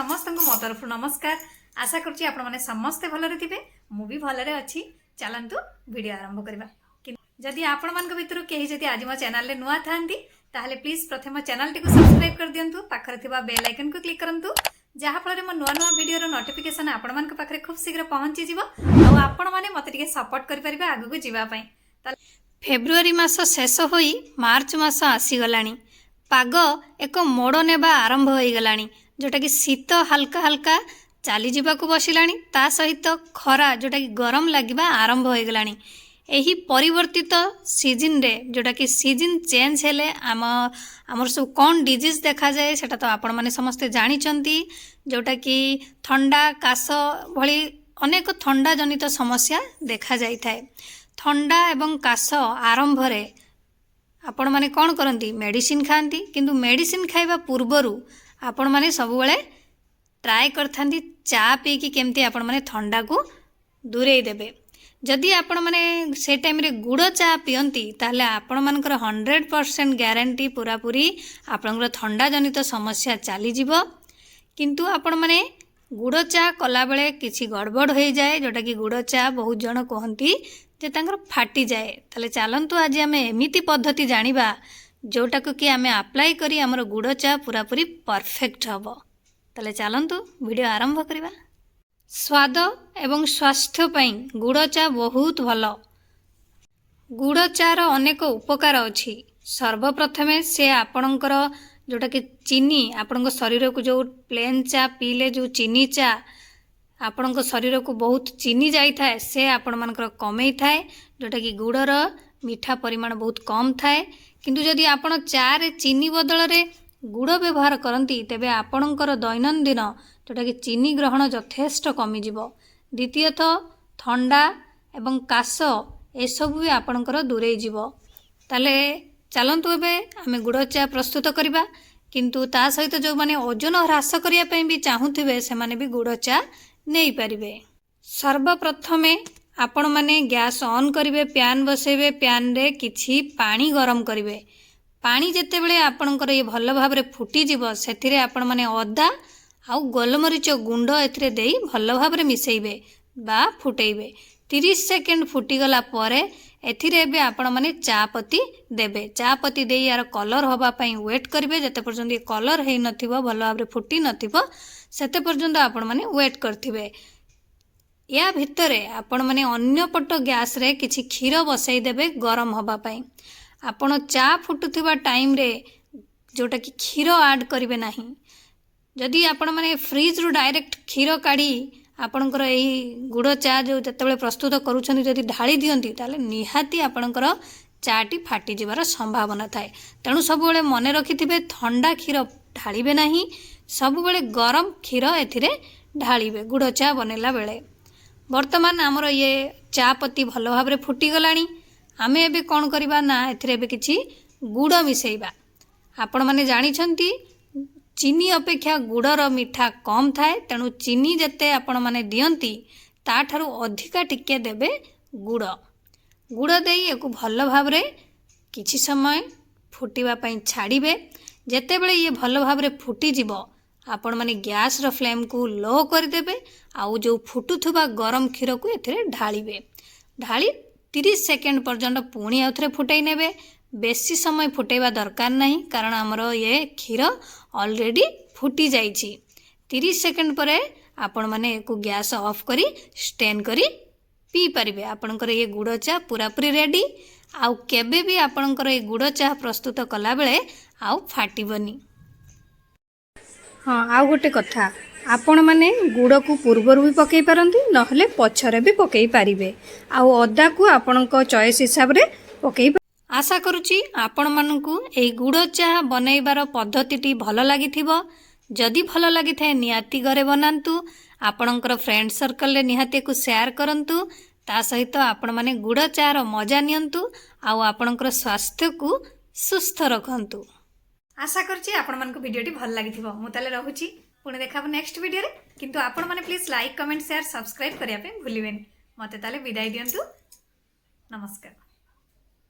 समस्त को मो तरफ नमस्कार। आशा करुच्ची आपण मैंने समस्ते भलरे थे मुझे भलरे अच्छी। चलतु वीडियो आरंभ करवा। जदि आपण मान भितर कहीं जदि आज मो चैनल नुआ था प्लीज प्रथम मो चैनल टी सब्सक्राइब कर दिंतु। पाखरे थिबा बेल आइकन को क्लिक करंतु जहाँफल मो नुआ नुआ वीडियो नोटिफिकेशन आपण मान पाखरे खूब शीघ्र पहुंची जिवो और आपण माने मते टिके सपोर्ट करि परिबे आगु को जीवा पई। फेब्रुआरी मास शेष होई मार्च मास आसी गलानी। पाग एक मोड़ नेबा आरंभ हो गलानी जोटा कि शीत हल्का हल्का चली जावाक बसिलानी। ता सहित खरा जोटा कि गरम लगिबा आरंभ हो गलानी। एही परिवर्तित सीजन रे जोटा कि सीजन चेंज हेले आमर सब कौन डिजीज देखा जाए सेटा तो आपण माने समस्ते जानी चंती। जोटा कि ठंडा काश भली अनेक ठंडा जनित समस्या देखा जाई थाए। ठंडा एवं काश आरंभ रे आपण माने कौन करंती मेडिसिन खाती, किंतु मेडिसिन खाइबा पूर्वरु आपण माने सब बेले ट्राए करथांती चा पी कि केमती आपण माने ठंडा को दूरे देबे। जदि आपण माने से टाइम रे गुड़ चा पियंती ताहले आपण मानकर 100% ग्यारंटी पूरा पूरी आपनकर ठंडा जनित समस्या चली जीवो। किंतु आपण माने गुड़ चा कला बेले किछि गड़बड़ हो जाए जोटा कि गुड़ चा बहुत जन कहती जे तांकर फाटी जाए। ताले चलंतु आज आम एमिति पद्धति जानिबा जोटा को कि आम अप्लाई करी हमर गुड़ चा पूरा पूरी परफेक्ट हबो। ताले चलंतु वीडियो आरंभ करिबा। स्वाद एवं स्वास्थ्य पई गुड़ चा बहुत भल। गुड़ चार अनेक उपकार अछि। सर्वप्रथमे से आपणकर जोटा कि चीनी आपण शरीर को जो प्लेन चा पीले जो चीनी चा आपण शरीर को बहुत चीनी जाए से आपण मानकर कमे थाए जोटा कि गुड़र मीठा परिमाण बहुत कम थाए। किंतु जदि आपण चा रे चीनी बदल रे गुड़ व्यवहार करती तेबे आपणकर दैनंदिन जोटा कि चीनी ग्रहण यथेष्ट कमिजिव। द्वितीयत ठंडा एवं काश एसबू भी आपणकर दूरे जीव। ताले चलंतु एबे आमे गुड़ चा प्रस्तुत करबा। किंतु ता सहित जो माने ओजन ह्रास करिया पई भी चाहूथिबे से माने भी गुड़ चा नहीं पारिबे। सर्वप्रथमे आपण माने गैस ऑन करिवे, पैन बसेबे, पैन रे किछि पानी गरम करिवे। पानी जेते बेले आपणकर ये भल भाबरे फुटी जीव सेथिरे आपण माने अदा आउ गोलमरीच गुंड एथिरे देई भल भाबरे मिसेइबे बा फुटेइबे। 30 सेकेंड फुटीगला परे एथिरे एबे आपण माने चापत्ती देबे। चापत्ती देई यार कलर होबा पई वेट करिवे। जते पर्यंत ये कलर हेई नथिबो भल भाबरे फुटी नथिबो सेते पर्यंत आपण माने वेट करथिबे। या भितरे आपण माने अन्य पट गैस रे किछि क्षीर बसई देबे गरम होबा पई। आपण चा फुटुथिबा टाइम रे जोटा कि क्षीर ऐड करिवे नाही। जदि आपण माने फ्रिज रु डायरेक्ट क्षीर काढ़ी आपणकर यही गुड़ चा जो जते प्रस्तुत करूछन जदि ढाली दियंती ताले निहाती आपणकर चाटी फाटी जिवार संभावना थाए। तेणु सब बेले मन रखिथिबे ठंडा क्षीर ढालिबे नाही, सब बेले गरम क्षीर एथिरे ढालिबे गुड़ चा बनेला बेले। वर्तमान आमर ये चा पत्ती भल भाबरे फुटी गलानी। आमे एबे कोन करबा ना एथिरे एबे किछि गुड़ मिसेइबा। आपण माने जानिछंती चीनी अपेक्षा गुड़र मीठा कम थाए। तेणु चीनी जेते आपण माने दियंती ता ठारू अधिका टिके देबे गुड़। गुड़ देई एको भल भाबरे किछि समय फुटीबा पई छाड़िबे। जेते बेले ये भल भाबरे फुटी जिवो आपण माने गैस रो फ्लेम को लो कर देबे। आउ जो फुटुथुबा गरम क्षीर को एथिरे ढालिबे। ढाली 30 सेकेंड पर्यंत पुणी आउथरे फुटाई नेबे। बेसी समय फुटेबा दरकार नहीं कारण हमर ये क्षीर ऑलरेडी फुटी जाइछि। 30 सेकेंड परे आपण माने एको गैस ऑफ करी स्टेन करी पी परिबे। आपणकर ये गुड़ चा पूरा पूरी रेडी। आउ केबे भी आपणकर ये गुड़ चा प्रस्तुत कला बेले आउ फाटिबनी। हाँ आउ गोटे कथा आपण माने गुड़ को पूर्वर भी पकई पारंती नहले पछरे भी पकई पारिबे। आउ अदा को आपणक चॉइस हिसाब रे पकई। आशा करुच्ची आपण मानकु एई गुड़ चाह बनैबार पद्धतिटी भल लागिथिबो। जदि भल लागिथाए निहाती घरे बनांतु। आपणकर फ्रेंड सर्कल रे निहाती को शेयर करंतु। ता सहित आपण माने गुड़ चार मजा नियंतु आउ आपणकर स्वास्थ्य को सुस्थ रखंतु। आशा करछि आपण मानकु वीडियोटी भल लागिथिबो। मु ताले रहुछि पुणे देखाबो नेक्स्ट वीडियो रे। किंतु आपण माने please like comment share subscribe करिया पे भूलिबेनी। मते ताले विदाई दियंतु। नमस्कार।